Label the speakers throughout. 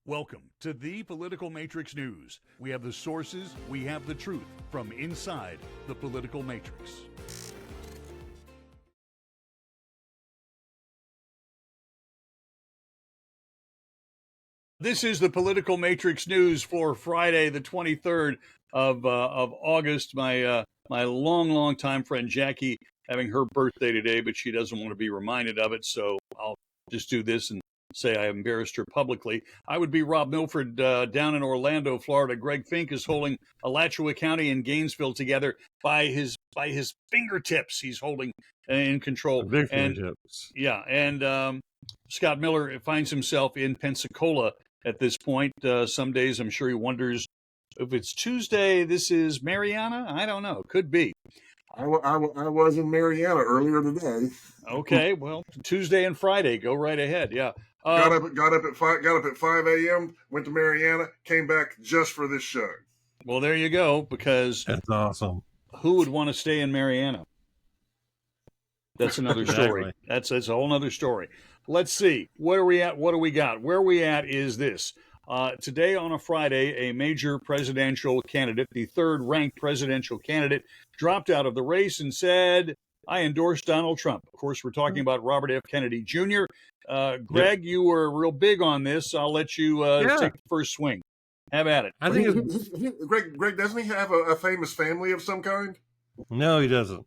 Speaker 1: Welcome to the Political Matrix News. We have the sources, we have the truth from inside the political matrix. This is the Political Matrix News for Friday, the 23rd of August. My long time friend Jackie having her birthday today, but she doesn't want to be reminded of it, so I'll just do this and say I embarrassed her publicly. I would be Rob Milford down in Orlando, Florida. Greg Fink is holding Alachua County and Gainesville together by his fingertips. He's holding in control.
Speaker 2: Big fingertips.
Speaker 1: Yeah, and Scott Miller finds himself in Pensacola at this point. Some days I'm sure he wonders if it's Tuesday. This is Mariana. I don't know. Could be.
Speaker 3: I was in Mariana earlier today.
Speaker 1: Okay, well, Tuesday and Friday. Go right ahead. Yeah.
Speaker 3: Got up at 5 a.m. Went to Mariana. Came back just for this show.
Speaker 1: Well, there you go. Because
Speaker 2: that's awesome.
Speaker 1: Who would want to stay in Mariana? That's another story. That's a whole other story. Let's see. Where are we at? What do we got? Where we at is this. Today on a Friday, a major presidential candidate, the third-ranked presidential candidate, dropped out of the race and said, I endorse Donald Trump. Of course, we're talking about Robert F. Kennedy Jr. Greg, you were real big on this. I'll let you take the first swing. Have at it.
Speaker 3: I think Greg, doesn't he have a famous family of some kind?
Speaker 2: No, he doesn't.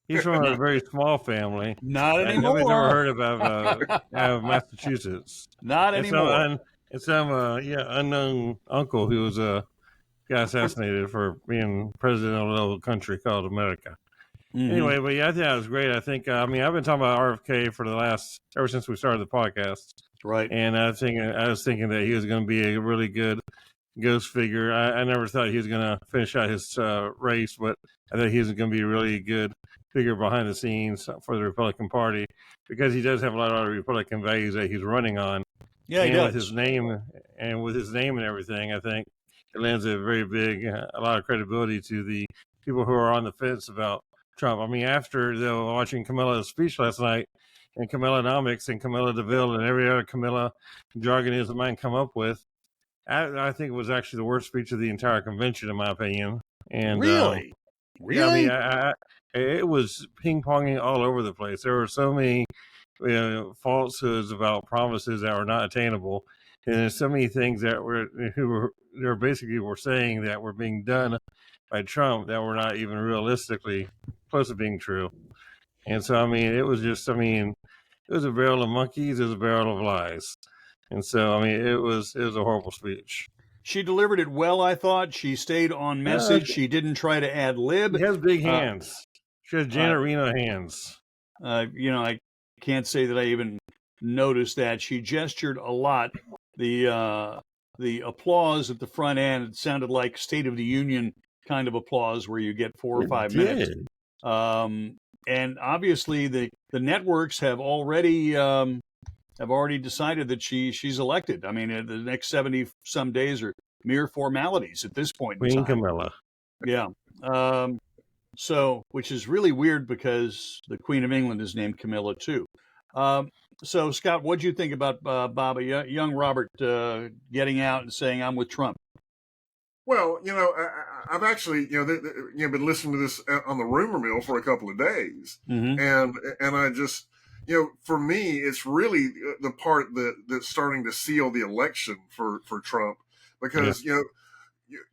Speaker 2: He's from a very small family.
Speaker 1: Not anymore.
Speaker 2: Nobody's never heard about Massachusetts.
Speaker 1: Not anymore.
Speaker 2: It's some unknown uncle who was got assassinated for being president of a little country called America. Mm-hmm. Anyway, but yeah, I think that was great. I think I've been talking about RFK for ever since we started the podcast.
Speaker 1: Right.
Speaker 2: And I was thinking that he was going to be a really good ghost figure. I never thought he was going to finish out his race, but I thought he was going to be a really good figure behind the scenes for the Republican Party because he does have a lot of Republican values that he's running on.
Speaker 1: Yeah, he does.
Speaker 2: With his name and everything, I think it lends a lot of credibility to the people who are on the fence about Trump. I mean, after watching Camilla's speech last night, and Camillanomics and Camilla DeVille and every other Camilla jargonism I can come up with, I think it was actually the worst speech of the entire convention, in my opinion. And
Speaker 1: really?
Speaker 2: Really? Yeah, it was ping-ponging all over the place. There were so many falsehoods about promises that were not attainable. And there's so many things that were basically saying that were being done by Trump that were not even realistically close to being true. And so, it was a barrel of monkeys, it was a barrel of lies. And so, it was a horrible speech.
Speaker 1: She delivered it well, I thought. She stayed on message. She didn't try to ad lib.
Speaker 2: She has big hands. She has Janet Reno hands.
Speaker 1: I can't say that I even noticed that. She gestured a lot. The applause at the front end, it sounded like State of the Union kind of applause where you get 4 or 5 minutes. And obviously the networks have already decided that she's elected. I mean, the next 70 some days are mere formalities at this point.
Speaker 2: Queen Camilla.
Speaker 1: Yeah. So, which is really weird because the Queen of England is named Camilla too. So, Scott, what do you think about young Robert getting out and saying I'm with Trump?
Speaker 3: Well, I've actually, been listening to this on the rumor mill for a couple of days, and I just, for me, it's really the part that's starting to seal the election for Trump, because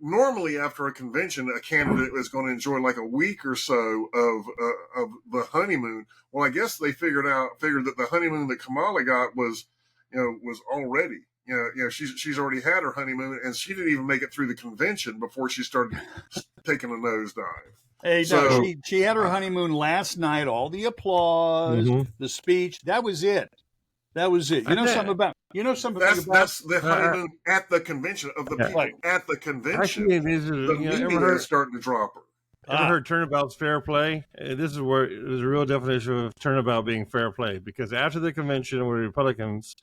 Speaker 3: normally after a convention, a candidate is going to enjoy like a week or so of the honeymoon. Well, I guess they figured that the honeymoon that Kamala got was already. She's already had her honeymoon, and she didn't even make it through the convention before she started taking a nosedive.
Speaker 1: Hey, no, she had her honeymoon last night. All the applause, the speech. That was it. You know something about.
Speaker 3: That's the honeymoon at the convention of the people at the convention.
Speaker 2: Actually,
Speaker 3: the media is starting to drop her.
Speaker 2: Ever heard turnabout's fair play? This is where there's a real definition of turnabout being fair play, because after the convention with Republicans,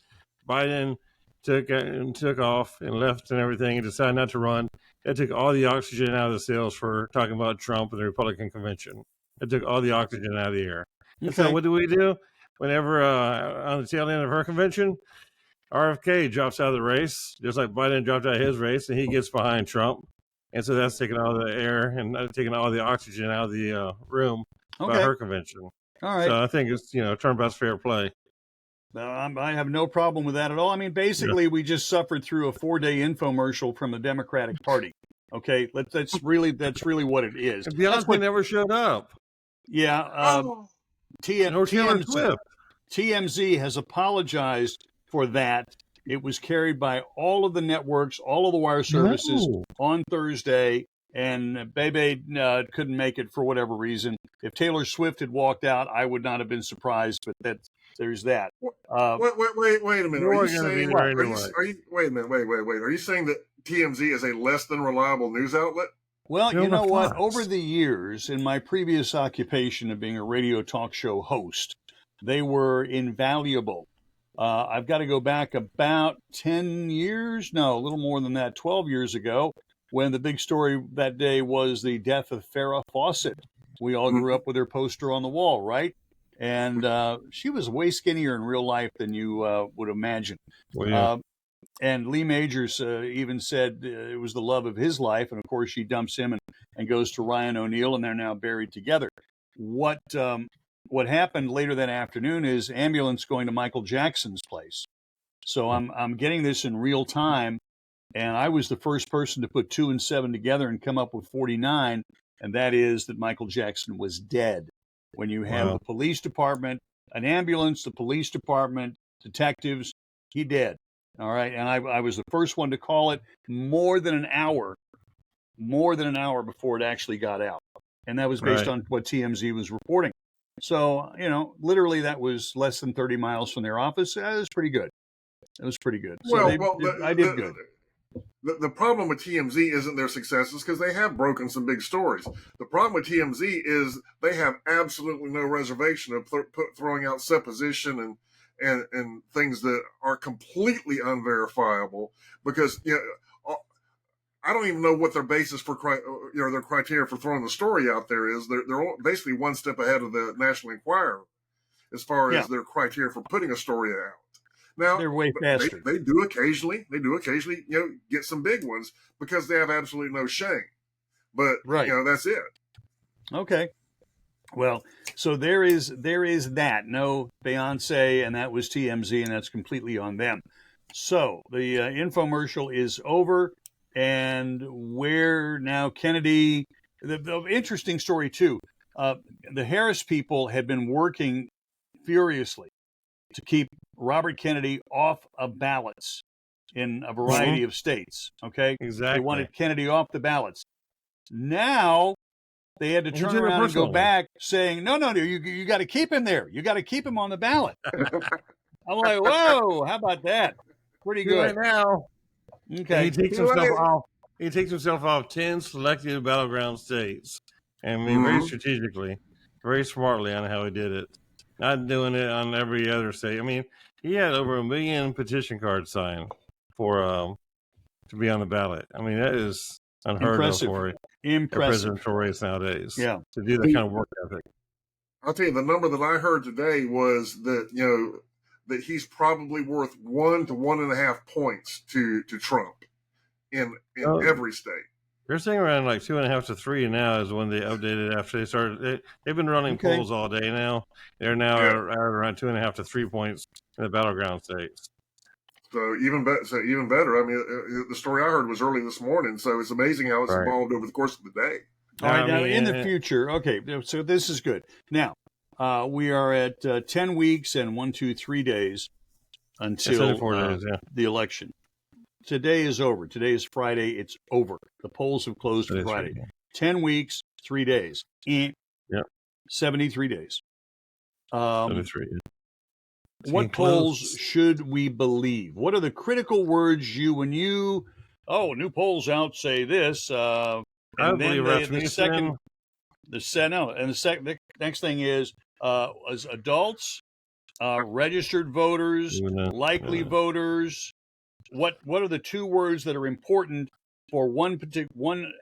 Speaker 2: Biden took off and left and everything and decided not to run. That took all the oxygen out of the sails for talking about Trump and the Republican convention. It took all the oxygen out of the air. And so what do? Whenever on the tail end of her convention, RFK drops out of the race, just like Biden dropped out of his race, and he gets behind Trump. And so that's taking all the air and taking all the oxygen out of the room by her convention.
Speaker 1: All right.
Speaker 2: So I think it's, turnabout's fair play.
Speaker 1: I have no problem with that at all. I mean, basically, we just suffered through a 4-day infomercial from the Democratic Party. Okay, that's really what it is.
Speaker 2: And Beyonce never showed up.
Speaker 1: Yeah. TMZ has apologized for that. It was carried by all of the networks, all of the wire services on Thursday, and Bebe couldn't make it for whatever reason. If Taylor Swift had walked out, I would not have been surprised, but there's that.
Speaker 3: Wait a minute. Are you saying, wait a minute. Are you saying that TMZ is a less than reliable news outlet?
Speaker 1: Well, you know what? Over the years, in my previous occupation of being a radio talk show host, they were invaluable. I've got to go back about 10 years, no, a little more than that, 12 years ago, when the big story that day was the death of Farrah Fawcett. We all grew up with her poster on the wall, right? And she was way skinnier in real life than you would imagine.
Speaker 2: Well, yeah.
Speaker 1: And Lee Majors even said it was the love of his life. And, of course, she dumps him and goes to Ryan O'Neal, and they're now buried together. What happened later that afternoon is ambulance going to Michael Jackson's place. So I'm getting this in real time, and I was the first person to put 2 and 7 together and come up with 49, and that is that Michael Jackson was dead. When you have the police department, an ambulance, the police department, detectives, he dead. All right, and I was the first one to call it more than an hour before it actually got out, and that was based on what TMZ was reporting. So, literally that was less than 30 miles from their office. That was pretty good. So I did good.
Speaker 3: The problem with TMZ isn't their successes, because they have broken some big stories. The problem with TMZ is they have absolutely no reservation of throwing out supposition and things that are completely unverifiable, because I don't even know what their basis for their criteria for throwing the story out there is. They're basically one step ahead of the National Enquirer as far as their criteria for putting a story out. Now
Speaker 1: they're way faster.
Speaker 3: They do occasionally, get some big ones because they have absolutely no shame. But that's it.
Speaker 1: Okay. Well, so there is that. No Beyonce, and that was TMZ, and that's completely on them. So the infomercial is over, and where now Kennedy? The interesting story too. The Harris people had been working furiously to keep Robert Kennedy off of ballots in a variety of states. Okay,
Speaker 2: exactly.
Speaker 1: They wanted Kennedy off the ballots. Now they had to turn around and go back, saying, "No, you got to keep him there. You got to keep him on the ballot." I'm like, "Whoa, how about that? Pretty good."
Speaker 2: Right now,
Speaker 1: okay.
Speaker 2: He takes himself off 10 selected battleground states. I mean, very strategically, very smartly on how he did it. Not doing it on every other state. I mean, he had over 1 million petition cards signed for to be on the ballot. I mean, that is unheard of for a presidential race nowadays.
Speaker 1: Yeah,
Speaker 2: to do that kind of work ethic.
Speaker 3: I'll tell you, the number that I heard today was that that he's probably worth 1 to 1.5 points to Trump in every state.
Speaker 2: They're saying around like 2.5 to 3 now is when they updated after they started. They've been running polls all day now. They're now at around 2.5 to 3 points in the battleground states.
Speaker 3: So even better. I mean, the story I heard was early this morning, so it's amazing how it's evolved over the course of the day.
Speaker 1: All right, now in the future, okay, so this is good. Now, we are at 10 weeks and 3 days until
Speaker 2: 4 days,
Speaker 1: the election. Today is over. Today is Friday. It's over. The polls have closed for Friday. 10 weeks, 3 days. 73 days.
Speaker 2: 73.
Speaker 1: What polls should we believe? What are the critical words new polls out say this?
Speaker 2: I believe
Speaker 1: the next thing is adults, registered voters, likely voters. What are the 2 words that are important for one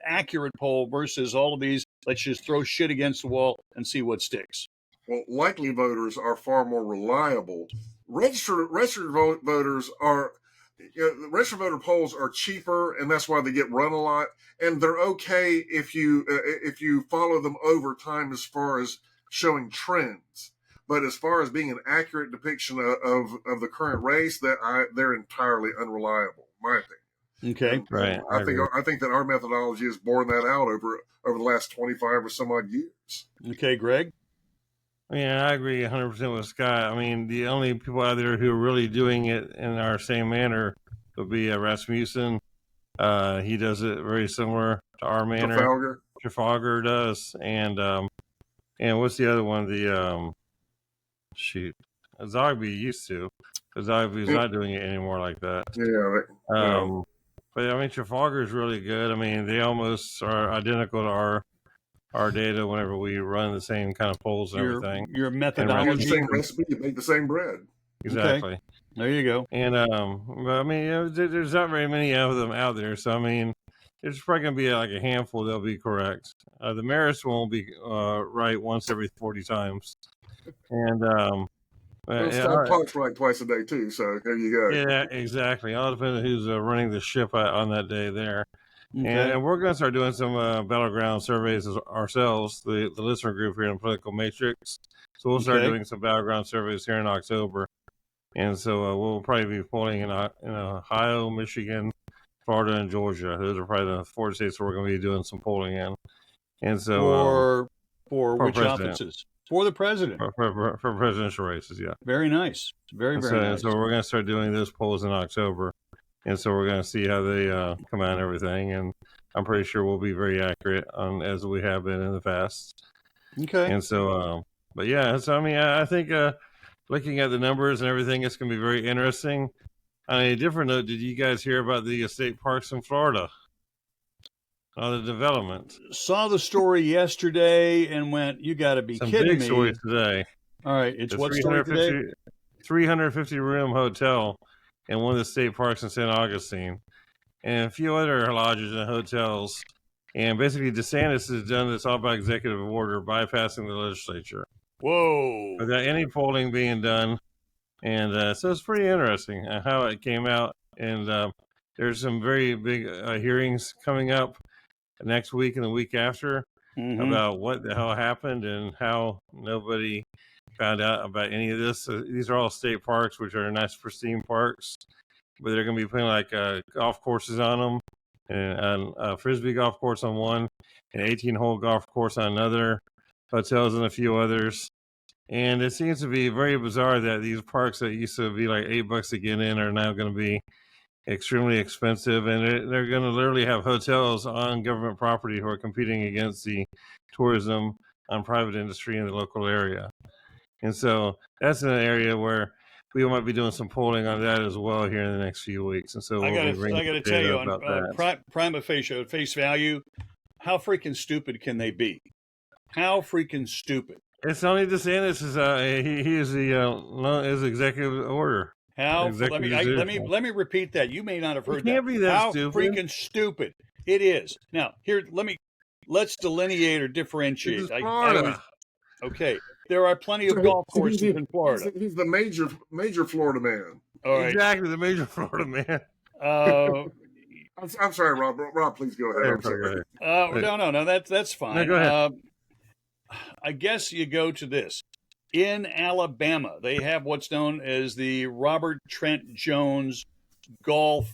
Speaker 1: accurate poll versus all of these? Let's just throw shit against the wall and see what sticks.
Speaker 3: Well, likely voters are far more reliable registered voters are, the registered voter polls are cheaper, and that's why they get run a lot. And they're okay if you follow them over time as far as showing trends. But as far as being an accurate depiction of the current race, they're entirely unreliable, in my opinion.
Speaker 1: Okay,
Speaker 3: and,
Speaker 2: right.
Speaker 3: I think that our methodology has borne that out over the last 25 or some odd years.
Speaker 1: Okay, Greg.
Speaker 2: Yeah, I agree 100% with Scott. I mean, the only people out there who are really doing it in our same manner would be Rasmussen. He does it very similar to our manner. Trafalgar does, and what's the other one? The Zogby used to. Zogby's not doing it anymore like that.
Speaker 3: Yeah.
Speaker 2: But I mean, Trafalgar is really good. I mean, they almost are identical to our data whenever we run the same kind of polls and everything.
Speaker 1: Your methodology.
Speaker 3: You have the same recipe, you make the same bread.
Speaker 2: Exactly.
Speaker 1: Okay. There you go.
Speaker 2: And I mean, there's not very many of them out there, so I mean, there's probably gonna be like a handful that'll be correct. The Marist won't be right once every 40 times, and
Speaker 3: Stop clocks right twice a day too. So there you go.
Speaker 2: Yeah, exactly. All depends on who's running the ship on that day there.
Speaker 1: Okay.
Speaker 2: And we're going to start doing some battleground surveys ourselves, the listener group here in Political Matrix. So we'll start doing some battleground surveys here in October. And so we'll probably be polling in Ohio, Michigan, Florida, and Georgia. Those are probably the 4 states where we're going to be doing some polling in. And so
Speaker 1: for which president. Offices? For the president.
Speaker 2: For presidential races, yeah.
Speaker 1: Very nice. Very nice.
Speaker 2: So we're going to start doing those polls in October. And so we're going to see how they come out and everything. And I'm pretty sure we'll be very accurate as we have been in the past.
Speaker 1: Okay.
Speaker 2: And so, but yeah, so I mean, I think looking at the numbers and everything, it's going to be very interesting. On a different note, did you guys hear about the state parks in Florida? The development.
Speaker 1: Saw the story yesterday and went, you got to be kidding me.
Speaker 2: Some big stories today.
Speaker 1: All right. It's what story today?
Speaker 2: 350 room hotel in one of the state parks in St. Augustine, and a few other lodges and hotels. And basically, DeSantis has done this all by executive order, bypassing the legislature.
Speaker 1: Whoa!
Speaker 2: Without any polling being done. And so it's pretty interesting how it came out. And there's some very big hearings coming up next week and the week after about what the hell happened and how nobody found out about any of this. These are all state parks, which are nice, pristine parks, but they're going to be putting like golf courses on them, and a frisbee golf course on one, an 18-hole golf course on another, hotels and a few others. And it seems to be very bizarre that these parks that used to be like $8 to get in are now going to be extremely expensive, and they're going to literally have hotels on government property who are competing against the tourism on private industry in the local area. And so that's an area where we might be doing some polling on that as well here in the next few weeks. And so
Speaker 1: I got to tell you, on prima facie, face value, how freaking stupid can they be? How freaking stupid!
Speaker 2: It's only DeSantis he is his executive order.
Speaker 1: How? Let me repeat that. You may not have heard that.
Speaker 2: Can't be that
Speaker 1: how
Speaker 2: stupid.
Speaker 1: Freaking stupid it is. Now here, let's delineate or differentiate.
Speaker 2: This is Florida.
Speaker 1: Okay, there are plenty of golf courses in Florida.
Speaker 3: He's the major Florida man.
Speaker 1: All right.
Speaker 2: Exactly, the major Florida man.
Speaker 3: I'm sorry, Rob. Rob, please go ahead. I'm sorry.
Speaker 1: No, that's fine.
Speaker 2: No, go ahead.
Speaker 1: I guess you go to this. In Alabama, they have what's known as the Robert Trent Jones Golf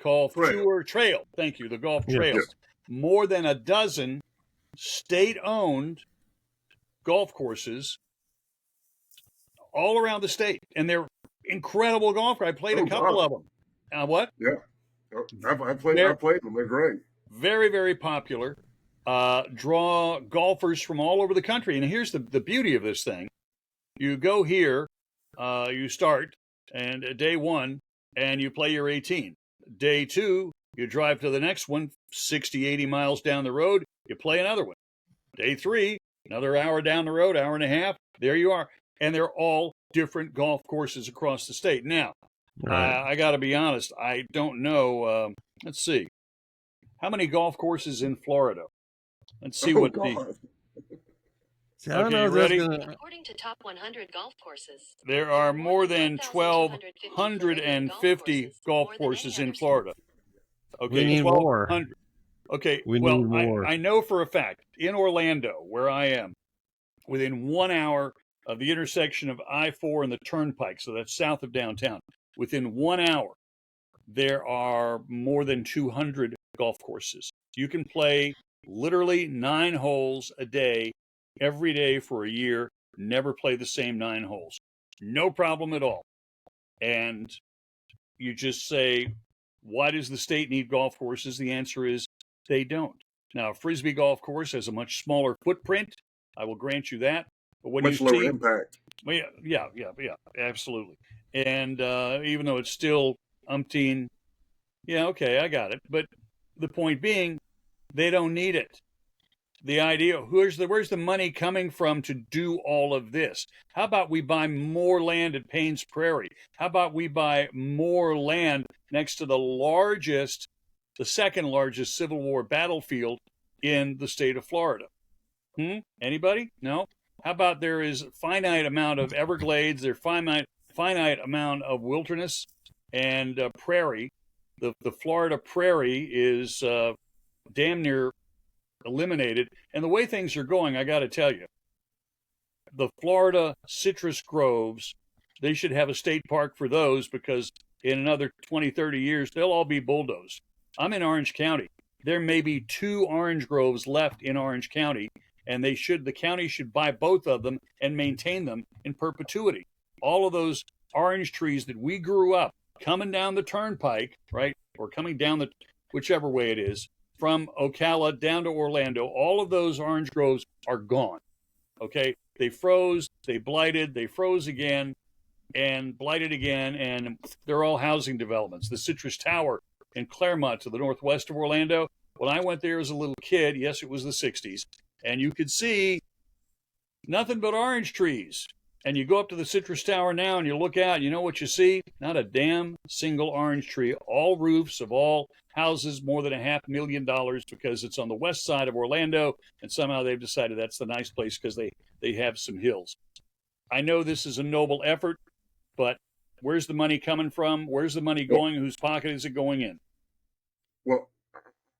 Speaker 1: Tour Trail. Thank you, the Golf Trail.
Speaker 3: Yes.
Speaker 1: More than a dozen state-owned golf courses all around the state, and they're incredible golf. I played a couple of them. What?
Speaker 3: Yeah, I played them. They're great.
Speaker 1: Very, very popular. Draw golfers from all over the country. And here's the beauty of this thing. You go here, you start, and day one, and you play your 18. Day two, you drive to the next one, 60, 80 miles down the road, you play another one. Day three, another hour down the road, hour and a half, there you are. And they're all different golf courses across the state. Now, I got to be honest, I don't know. Let's see. How many golf courses in Florida? Let's see
Speaker 2: See, I don't
Speaker 1: Okay,
Speaker 2: know
Speaker 1: you
Speaker 2: if that's
Speaker 1: ready?
Speaker 2: gonna.
Speaker 4: According to top 100 golf courses,
Speaker 1: There are more than
Speaker 4: 1,250
Speaker 1: 1,250 golf courses in Florida.
Speaker 2: We
Speaker 1: Okay,
Speaker 2: need more.
Speaker 1: 1,200. Okay,
Speaker 2: We
Speaker 1: well,
Speaker 2: need more.
Speaker 1: I know for a fact in Orlando, where I am, within 1 hour of the intersection of I-4 and the Turnpike, so that's south of downtown, within 1 hour, there are more than 200 golf courses. You can play literally 9 holes a day, every day for a year, never play the same 9 holes. No problem at all. And you just say, why does the state need golf courses? The answer is they don't. Now, a Frisbee golf course has a much smaller footprint. I will grant you that. But when
Speaker 3: much
Speaker 1: you
Speaker 3: lower
Speaker 1: see,
Speaker 3: impact.
Speaker 1: well, yeah, absolutely. And even though it's still umpteen, yeah, okay, I got it. But the point being, they don't need it. The idea, where's the money coming from to do all of this? How about we buy more land at Paynes Prairie? How about we buy more land next to the second largest Civil War battlefield in the state of Florida? Anybody? No? How about there is a finite amount of Everglades, there's finite amount of wilderness and prairie. The Florida prairie is damn near eliminated. And the way things are going, I got to tell you, the Florida citrus groves, they should have a state park for those, because in another 20, 30 years, they'll all be bulldozed. I'm in Orange County. There may be 2 orange groves left in Orange County, and the county should buy both of them and maintain them in perpetuity. All of those orange trees that we grew up coming down the turnpike, right, or coming down the whichever way it is, from Ocala down to Orlando, all of those orange groves are gone. Okay, they froze, they blighted, they froze again, and blighted again, and they're all housing developments. The Citrus Tower in Claremont to the northwest of Orlando. When I went there as a little kid, yes, it was the 60s, and you could see nothing but orange trees. And you go up to the Citrus Tower now and you look out, you know what you see? Not a damn single orange tree. All roofs of all houses more than $500,000, because it's on the west side of Orlando, and somehow they've decided that's the nice place because they have some hills. I know this is a noble effort, but where's the money coming from? Where's the money going? Whose pocket is it going in?
Speaker 3: Well,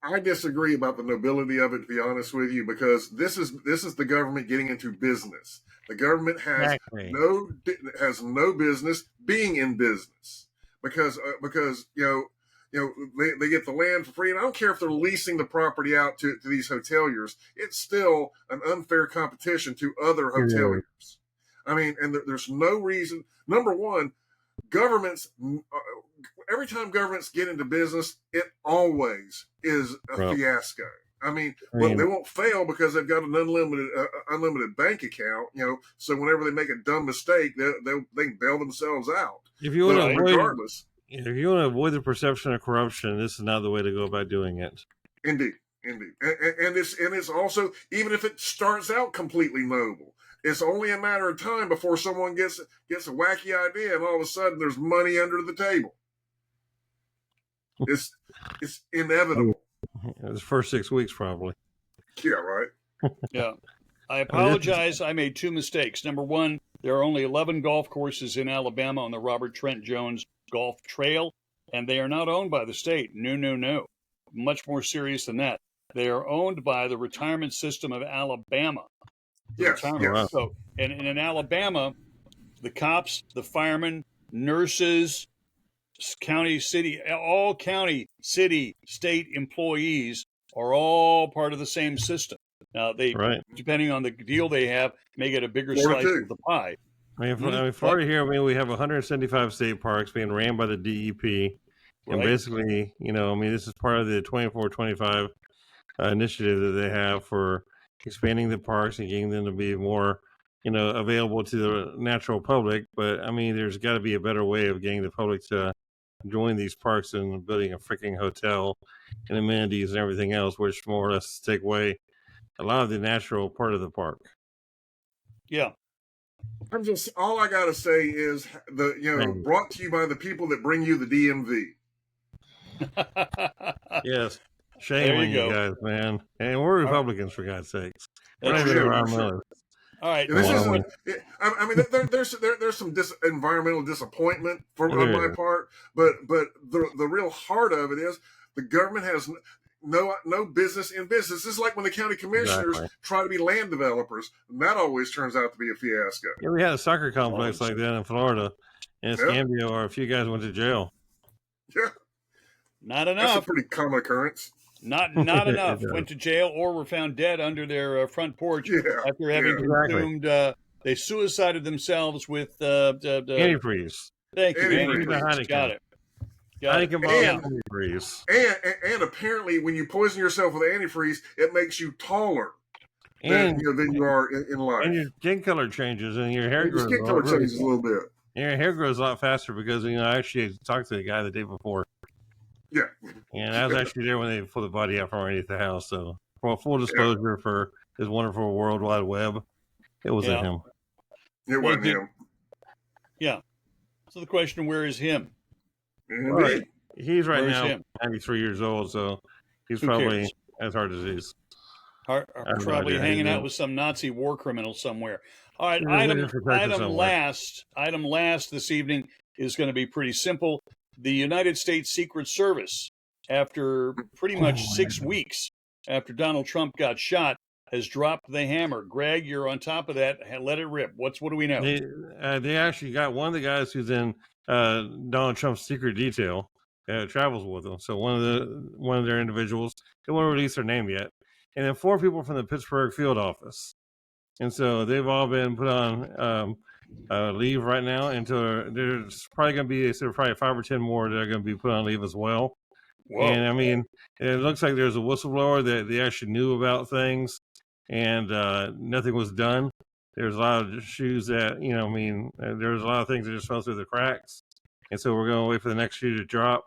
Speaker 3: I disagree about the nobility of it, to be honest with you, because this is the government getting into business. The government has no business being in business, because they get the land for free, and I don't care if they're leasing the property out to these hoteliers. It's still an unfair competition to other hoteliers. I mean, and there's no reason. Number one, governments. Every time governments get into business, it always is a fiasco. I mean, well, they won't fail because they've got an unlimited bank account. So whenever they make a dumb mistake, they can bail themselves out.
Speaker 2: If you want to avoid the perception of corruption, this is not the way to go about doing it.
Speaker 3: Indeed. And it's also, even if it starts out completely noble, it's only a matter of time before someone gets a wacky idea, and all of a sudden there's money under the table. It's inevitable.
Speaker 2: The first 6 weeks, probably.
Speaker 3: Yeah, right.
Speaker 1: Yeah. I apologize. I made 2 mistakes. Number one, there are only 11 golf courses in Alabama on the Robert Trent Jones Golf Trail, and they are not owned by the state. No. Much more serious than that. They are owned by the retirement system of Alabama.
Speaker 3: Yes.
Speaker 1: So, and in Alabama, the cops, the firemen, nurses, county, city, state employees are all part of the same system. Now, depending on the deal they have, may get a bigger slice of the pie.
Speaker 2: Florida here, we have 175 state parks being ran by the DEP. And basically, this is part of the 24-25 initiative that they have for expanding the parks and getting them to be more, available to the natural public. But, there's got to be a better way of getting the public to join these parks than building a freaking hotel and amenities and everything else, which more or less take away a lot of the natural part of the park.
Speaker 1: Yeah.
Speaker 3: All I got to say is brought to you by the people that bring you the DMV.
Speaker 2: Yes. Shame on you guys, man. And we're Republicans, for God's sakes.
Speaker 1: That's
Speaker 2: true.
Speaker 1: All right.
Speaker 3: This
Speaker 2: Well,
Speaker 3: isn't. I mean, there's some environmental disappointment on my part, but the real heart of it is the government has no business in business. This is like when the county commissioners try to be land developers, and that always turns out to be a fiasco.
Speaker 2: Yeah, we had a soccer complex like that in Florida, and Escambia, where a few guys went to jail.
Speaker 3: Yeah,
Speaker 1: not enough.
Speaker 3: That's a pretty common occurrence.
Speaker 1: Not enough. Went to jail or were found dead under their front porch after having consumed. They suicided themselves with
Speaker 2: antifreeze.
Speaker 1: Thank you.
Speaker 2: Antifreeze.
Speaker 1: Got it.
Speaker 2: Antifreeze.
Speaker 3: And apparently, when you poison yourself with antifreeze, it makes you taller than you are in life.
Speaker 2: And your skin color changes, and your hair grows.
Speaker 3: Your skin color changes a little bit.
Speaker 2: And your hair grows a lot faster because I actually talked to the guy the day before.
Speaker 3: Yeah.
Speaker 2: And I was actually there when they pulled the body out from underneath the house. So, for full disclosure for his wonderful World Wide Web, it wasn't him.
Speaker 3: It wasn't him.
Speaker 1: Yeah. So the question, where is him?
Speaker 2: Right. He's now 93 years old, so he's probably has heart disease.
Speaker 1: Probably hanging out with some Nazi war criminal somewhere. All right, item last this evening is going to be pretty simple. The United States Secret Service, after pretty much 6 weeks after Donald Trump got shot, has dropped the hammer. Greg, you're on top of that. Let it rip. What do we know?
Speaker 2: They actually got one of the guys who's in Donald Trump's secret detail travels with him. So one of their individuals, they won't release their name yet, and then 4 people from the Pittsburgh field office. And so they've all been put on leave right now until there's probably going to be probably 5 or 10 more that are going to be put on leave as well. Whoa. And I mean, it looks like there's a whistleblower that they actually knew about things, and nothing was done. There's a lot of shoes that there's a lot of things that just fell through the cracks, and so we're going to wait for the next shoe to drop.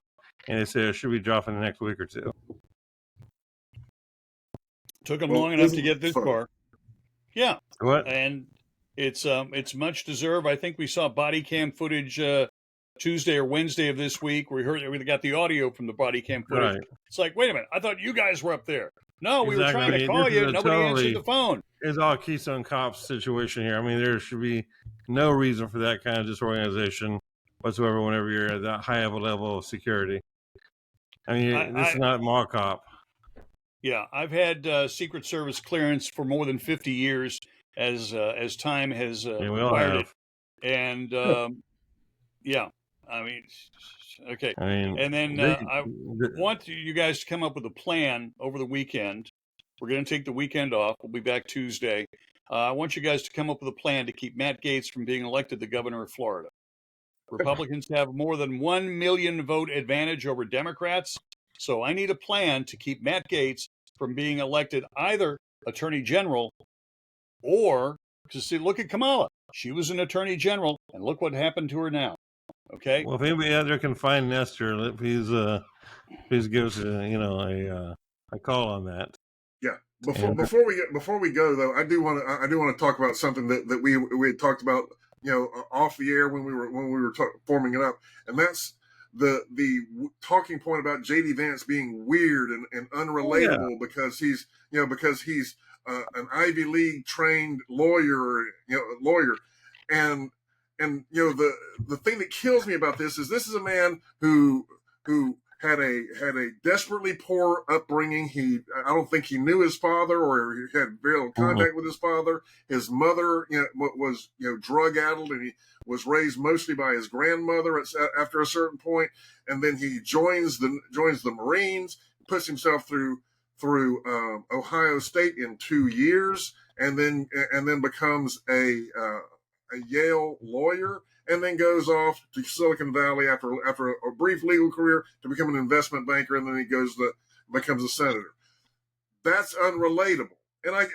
Speaker 2: And they said it should be dropping the next week or two.
Speaker 1: Took them long enough to get this far. Yeah.
Speaker 2: What?
Speaker 1: And it's much deserved. I think we saw body cam footage Tuesday or Wednesday of this week. We got the audio from the body cam footage. Right. It's like, wait a minute, I thought you guys were up there. No, we were trying to call you. Nobody answered the phone.
Speaker 2: It's all Keystone Cops situation here. I mean, there should be no reason for that kind of disorganization whatsoever whenever you're at that high of a level of security. I mean, this is not mall cop.
Speaker 1: Yeah, I've had Secret Service clearance for more than 50 years as time has required it. And I mean, okay. And then I want you guys to come up with a plan over the weekend. We're going to take the weekend off. We'll be back Tuesday. I want you guys to come up with a plan to keep Matt Gaetz from being elected the governor of Florida. Republicans have more than 1 million vote advantage over Democrats. So I need a plan to keep Matt Gaetz from being elected either attorney general or look at Kamala. She was an attorney general, and look what happened to her now. Okay.
Speaker 2: Well, if anybody out there can find Nestor, please give us a call on that.
Speaker 3: Yeah. Before we go though, I do want to talk about something that we had talked about off the air when we were forming it up, and that's the talking point about JD Vance being weird and unrelatable because he's an Ivy League trained lawyer, and the thing that kills me about this is a man who had a desperately poor upbringing. I don't think he knew his father, or he had very little contact with his father. His mother, was drug addled, and he was raised mostly by his grandmother after a certain point. And then he joins the Marines, puts himself through Ohio State in 2 years, and then becomes a Yale lawyer, and then goes off to Silicon Valley after a brief legal career to become an investment banker, and then he becomes a senator. That's unrelatable. And I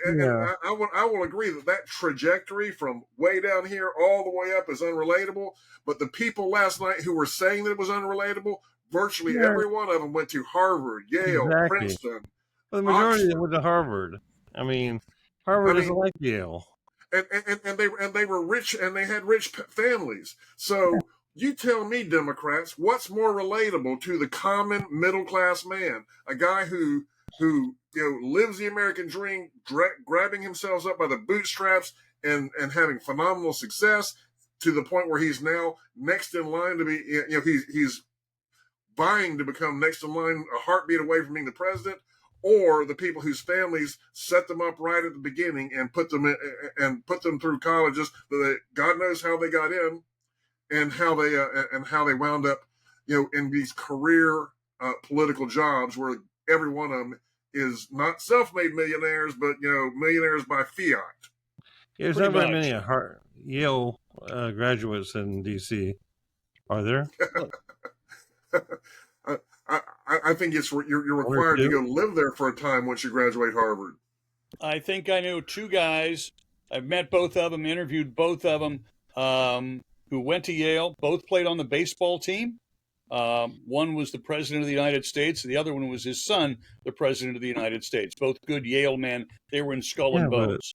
Speaker 3: will agree that trajectory from way down here all the way up is unrelatable. But the people last night who were saying that it was unrelatable, virtually every one of them went to Harvard, Yale, Princeton.
Speaker 2: Well, the majority of them went to Harvard. I mean, Harvard isn't like Yale.
Speaker 3: And they were rich, and they had rich families. So you tell me, Democrats, what's more relatable to the common middle class man? A guy who lives the American dream, grabbing himself up by the bootstraps, and having phenomenal success to the point where he's now next in line to be, he's vying to become next in line, a heartbeat away from being the president, or the people whose families set them up right at the beginning and put them through colleges that God knows how they got in, and how they wound up, in these career political jobs where every one of them is not self-made millionaires, but millionaires by fiat.
Speaker 2: There's not very many Yale graduates in D.C. Are there?
Speaker 3: I think you're required to go live there for a time once you graduate Harvard.
Speaker 1: I think I know two guys. I've met both of them, interviewed both of them, who went to Yale. Both played on the baseball team. One was the president of the United States. The other one was his son, the president of the United States. Both good Yale men. They were in Skull and Bones.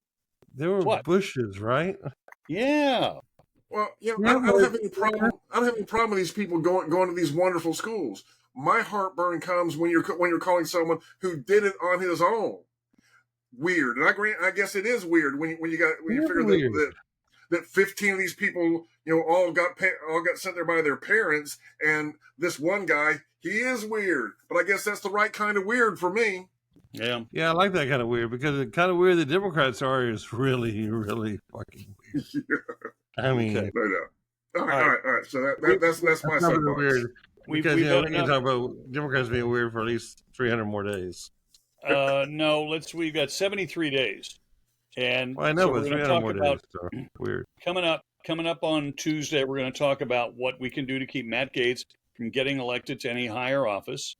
Speaker 2: They were Bushes, right?
Speaker 1: Yeah.
Speaker 3: Well, I don't have any problem. I don't have any problem with these people going to these wonderful schools. My heartburn comes when you're calling someone who did it on his own weird. And I guess it is weird when you figure that 15 of these people, all got sent there by their parents, and this one guy, he is weird. But I guess that's the right kind of weird for me.
Speaker 1: Yeah.
Speaker 2: Yeah, I like that kind of weird, because the kind of weird the Democrats are is really, really fucking weird. Yeah. I mean,
Speaker 3: no doubt. All right. So that's my soapbox.
Speaker 2: Weird. Because we can talk about Democrats being weird for at least 300 more days.
Speaker 1: No, we've got 73 days. And
Speaker 2: I know,
Speaker 1: so
Speaker 2: but 300 more days. So weird.
Speaker 1: Coming up on Tuesday, we're going to talk about what we can do to keep Matt Gaetz from getting elected to any higher office.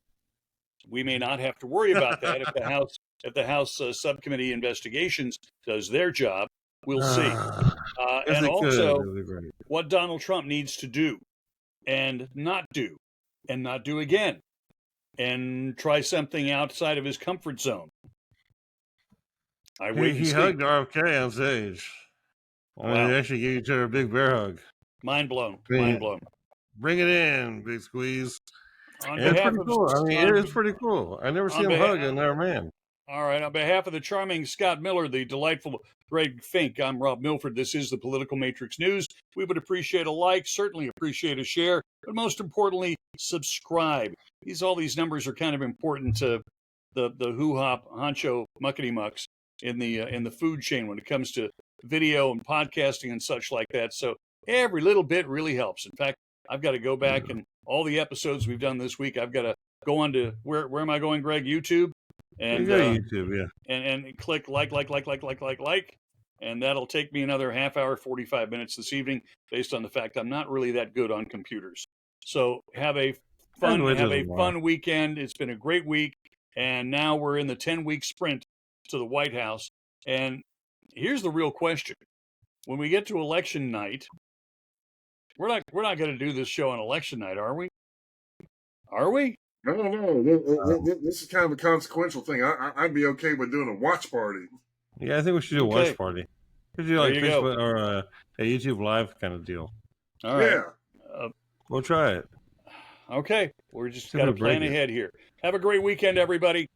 Speaker 1: We may not have to worry about that if the House Subcommittee Investigations does their job. We'll see. And also what Donald Trump needs to do and not do again, and try something outside of his comfort zone.
Speaker 2: He hugged RFK on stage. Wow. They actually gave each other a big bear hug.
Speaker 1: Mind blown.
Speaker 2: Bring it in, big squeeze. It's pretty cool. I mean, it is pretty cool. I never see him hug another man.
Speaker 1: All right. On behalf of the charming Scott Miller, the delightful Greg Fink, I'm Rob Milford. This is the Political Matrix News. We would appreciate a like, certainly appreciate a share, but most importantly, subscribe. All these numbers are kind of important to the hoo-hop honcho muckety mucks in the food chain when it comes to video and podcasting and such like that. So every little bit really helps. In fact, I've got to go back and all the episodes we've done this week, I've got to go on to where am I going, Greg? YouTube. And
Speaker 2: YouTube, yeah.
Speaker 1: And click like, and that'll take me another half hour, 45 minutes this evening, based on the fact I'm not really that good on computers. So have a fun weekend. It's been a great week, and now we're in the 10-week sprint to the White House. And here's the real question: when we get to election night, we're not going to do this show on election night, are we? Are we?
Speaker 3: No. This is kind of a consequential thing. I'd be okay with doing a watch party.
Speaker 2: Yeah, I think we should do a watch party. We should do like Facebook or a YouTube Live kind of deal.
Speaker 1: All right.
Speaker 3: Yeah.
Speaker 2: We'll try it.
Speaker 1: Okay. We're just got to plan ahead here. Have a great weekend, everybody.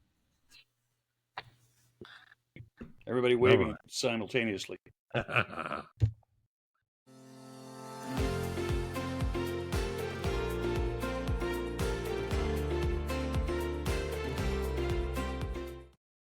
Speaker 1: Everybody waving simultaneously.